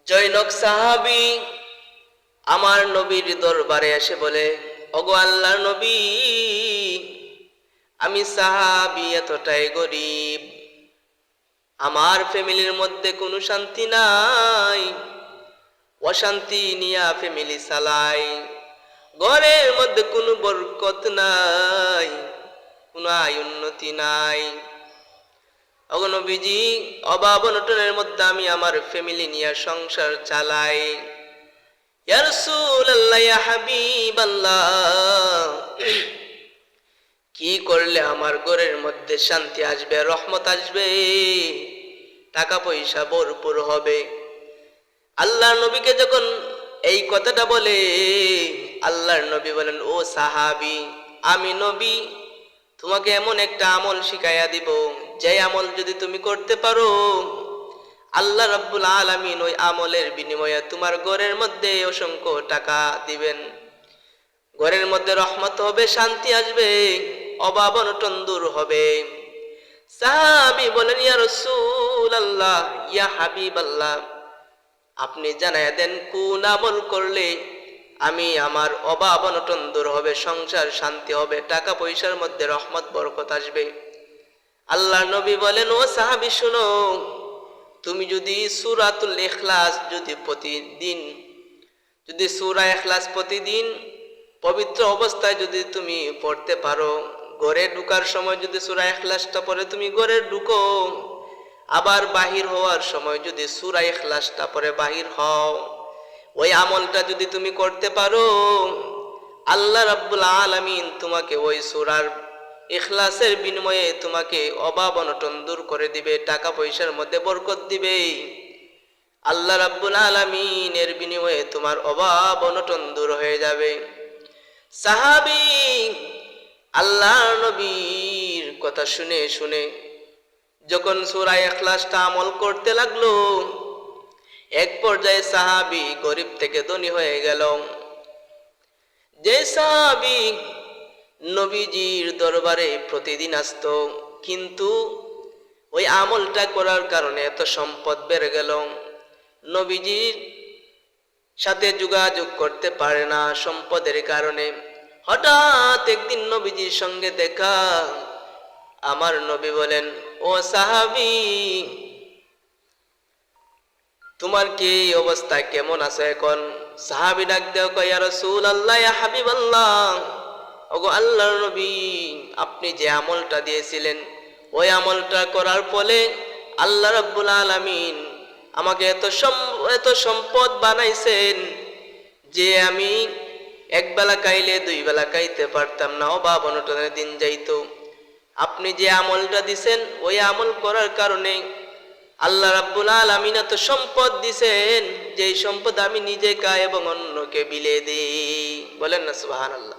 জৈনক সাহাবী আমার নবীর দরবারে এসে বলে, ওগো আল্লাহর নবী, আমি সাহাবী এতটাই গরিব, আমার ফ্যামিলির মধ্যে কোনো শান্তি নাই, অশান্তি নিয়া ফ্যামিলি চালাই, ঘরের মধ্যে কোনো বরকত নাই, কোনো আয় উন্নতি নাই। ওগো নবীজি, অভাব অনটনের মধ্যে আমি আমার ফ্যামিলি নিয়ে সংসার চালাই। ইয়া রাসূলুল্লাহ, ইয়া হাবিবাল্লাহ, কি করলে আমার ঘরের মধ্যে শান্তি আসবে, রহমত আসবে, টাকা পয়সা ভরপুর হবে? আল্লাহর নবীকে যখন এই কথাটা বলে, আল্লাহর নবী বলেন, ও সাহাবী, আমি নবী তোমাকে এমন একটা আমল শিখাইয়া দিব, যে আমল যদি তুমি করতে পারো, আল্লাহ রাব্বুল আলামিন ওই আমলের বিনিময়ে তোমার ঘরের মধ্যে অসংখ্য টাকা দিবেন, ঘরের মধ্যে রহমত হবে, শান্তি আসবে, অভাব অনটন দূর হবে। সাহাবী বলেন, ইয়া রাসূলুল্লাহ, ইয়া হাবিবাল্লাহ, আপনি জানায়া দেন কোন আমল করলে আমি আমার অভাব অনটন দূর হবে, সংসার শান্তি হবে, টাকা পয়সার মধ্যে রহমত বরকত আসবে। আল্লাহর নবী বলেন, ও সাহাবী শুনো, তুমি যদি সূরাতুল ইখলাস সূরা ইখলাস প্রতিদিন পবিত্র অবস্থায় যদি তুমি পড়তে পারো, ঘরে ঢুকার সময় যদি সূরা ইখলাসটা পড়ে তুমি ঘরে ঢুকো, আবার বাহির হওয়ার সময় যদি সূরা ইখলাসটা পড়ে বাহির হও, ওই আমলটা যদি তুমি করতে পারো, আল্লাহ রাব্বুল আলামিন তোমাকে ওই সূরার ইখলাসের বিনিময়ে তোমাকে অভাব অনটন দূর করে দিবে, টাকা পয়সার মধ্যে বরকত দিবে। আল্লাহ রাব্বুল আলামিনের বিনিময়ে তোমার অভাব অনটন দূর হয়ে যাবে। সাহাবী আল্লাহর নবীর কথা শুনে শুনে যখন সূরা ইখলাসটা আমল করতে লাগলো, এক পর্যায়ে সাহাবী গরিব থেকে ধনী হয়ে গেল। যে সাহাবী নবীজির দরবারে প্রতিদিন আসতো, কিন্তু ওই আমলটা করার কারণে এত সম্পদ বেড়ে গেল, নবীজির সাথে যোগাযোগ করতে পারে না সম্পদের কারণে। হঠাৎ একদিন নবীজির সঙ্গে দেখা, আমার নবী বলেন, ও সাহাবী, তোমার কি অবস্থা, কেমন আছে এখন? সাহাবী ডাক দেও, কয়, ইয়া রাসূলুল্লাহ, ইয়া হাবিবাল্লাহ, ওগো আল্লাহর নবী, আপনি যে আমলটা দিয়েছিলেন, ওই আমলটা করার ফলে আল্লাহ রাব্বুল আলামিন আমাকে এত সম্পদ বানাইছেন যে আমি একবেলা খাইলে দুই বেলা খাইতে পারতাম না, অভাব অনটনের দিন যাইতো। আপনি যে আমলটা দিছেন, ওই আমল করার কারণে আল্লাহ রাব্বুল আলামিন এত সম্পদ দিছেন যে সম্পদ আমি নিজে খাই এবং অন্যকে বিলিয়ে দিই। বলেন না সুবহানাল্লাহ।